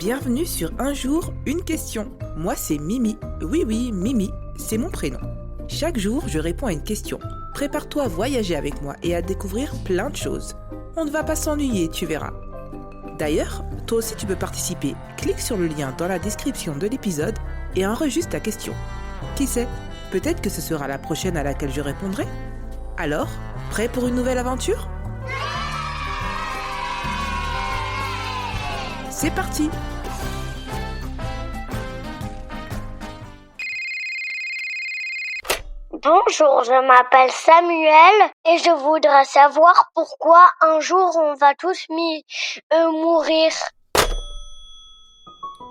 Bienvenue sur Un jour, une question. Moi, c'est Mimi. Oui, Mimi, c'est mon prénom. Chaque jour, je réponds à une question. Prépare-toi à voyager avec moi et à découvrir plein de choses. On ne va pas s'ennuyer, tu verras. D'ailleurs, toi aussi tu peux participer. Clique sur le lien dans la description de l'épisode et enregistre ta question. Qui sait, peut-être que ce sera la prochaine à laquelle je répondrai. Alors, prêt pour une nouvelle aventure ? C'est parti ! Bonjour, je m'appelle Samuel et je voudrais savoir pourquoi un jour on va tous mourir.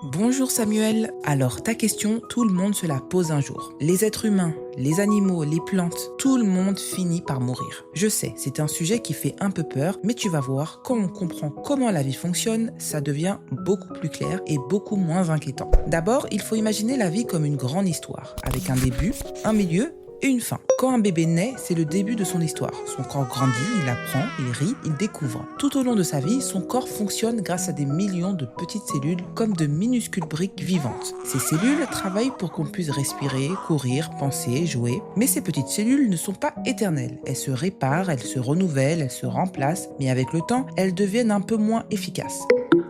Bonjour Samuel, alors ta question, tout le monde se la pose un jour. Les êtres humains, les animaux, les plantes, tout le monde finit par mourir. Je sais, c'est un sujet qui fait un peu peur, mais tu vas voir, quand on comprend comment la vie fonctionne, ça devient beaucoup plus clair et beaucoup moins inquiétant. D'abord, il faut imaginer la vie comme une grande histoire, avec un début, un milieu et une fin. Quand un bébé naît, c'est le début de son histoire. Son corps grandit, il apprend, il rit, il découvre. Tout au long de sa vie, son corps fonctionne grâce à des millions de petites cellules comme de minuscules briques vivantes. Ces cellules travaillent pour qu'on puisse respirer, courir, penser, jouer. Mais ces petites cellules ne sont pas éternelles. Elles se réparent, elles se renouvellent, elles se remplacent, mais avec le temps, elles deviennent un peu moins efficaces.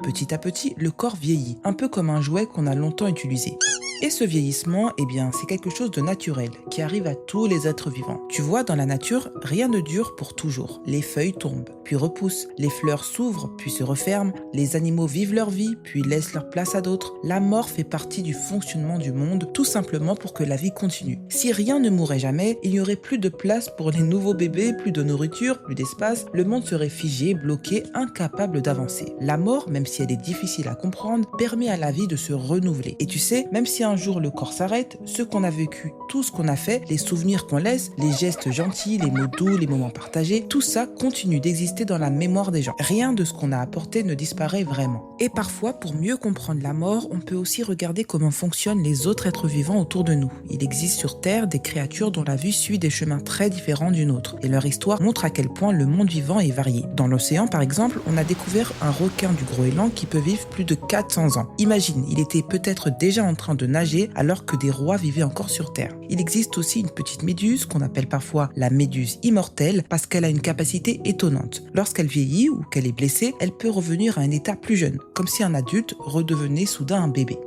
Petit à petit, le corps vieillit, un peu comme un jouet qu'on a longtemps utilisé. Et ce vieillissement, c'est quelque chose de naturel, qui arrive à tous les êtres vivants. Tu vois, dans la nature, rien ne dure pour toujours. Les feuilles tombent, puis repoussent, les fleurs s'ouvrent, puis se referment, les animaux vivent leur vie, puis laissent leur place à d'autres. La mort fait partie du fonctionnement du monde, tout simplement pour que la vie continue. Si rien ne mourrait jamais, il n'y aurait plus de place pour les nouveaux bébés, plus de nourriture, plus d'espace, le monde serait figé, bloqué, incapable d'avancer. La mort, même si elle est difficile à comprendre, permet à la vie de se renouveler. Et tu sais, même si un jour le corps s'arrête, ce qu'on a vécu, tout ce qu'on a fait, les souvenirs qu'on laisse, les gestes gentils, les mots doux, les moments partagés, tout ça continue d'exister dans la mémoire des gens. Rien de ce qu'on a apporté ne disparaît vraiment. Et parfois, pour mieux comprendre la mort, on peut aussi regarder comment fonctionnent les autres êtres vivants autour de nous. Il existe sur Terre des créatures dont la vie suit des chemins très différents d'une autre. Et leur histoire montre à quel point le monde vivant est varié. Dans l'océan, par exemple, on a découvert un requin du Groenland qui peut vivre plus de 400 ans. Imagine, il était peut-être déjà en train de nager alors que des rois vivaient encore sur Terre. Il existe aussi une petite méduse qu'on appelle parfois la méduse immortelle parce qu'elle a une capacité étonnante. Lorsqu'elle vieillit ou qu'elle est blessée, elle peut revenir à un état plus jeune, comme si un adulte redevenait soudain un bébé.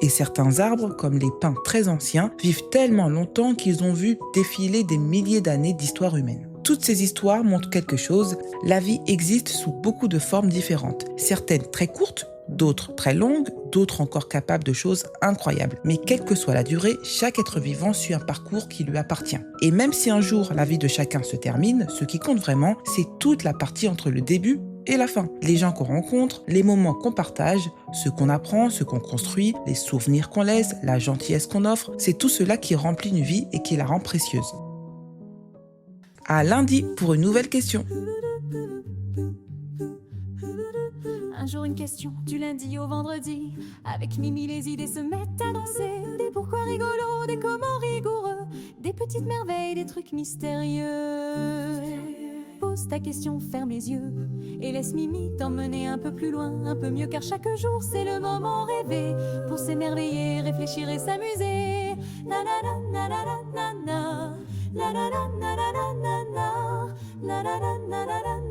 Et certains arbres, comme les pins très anciens, vivent tellement longtemps qu'ils ont vu défiler des milliers d'années d'histoire humaine. Toutes ces histoires montrent quelque chose, la vie existe sous beaucoup de formes différentes, certaines très courtes, d'autres très longues, d'autres encore capables de choses incroyables. Mais quelle que soit la durée, chaque être vivant suit un parcours qui lui appartient. Et même si un jour la vie de chacun se termine, ce qui compte vraiment, c'est toute la partie entre le début et la fin. Les gens qu'on rencontre, les moments qu'on partage, ce qu'on apprend, ce qu'on construit, les souvenirs qu'on laisse, la gentillesse qu'on offre, c'est tout cela qui remplit une vie et qui la rend précieuse. À lundi pour une nouvelle question. Un jour une question, du lundi au vendredi. Avec Mimi, les idées se mettent à danser. Des pourquoi rigolos, des comment rigoureux. Des petites merveilles, des trucs mystérieux. Pose ta question, ferme les yeux. Et laisse Mimi t'emmener un peu plus loin, un peu mieux, car chaque jour c'est le moment rêvé. Pour s'émerveiller, réfléchir et s'amuser. Na na na na na na na na. La la la la la la la la. La la la la la la.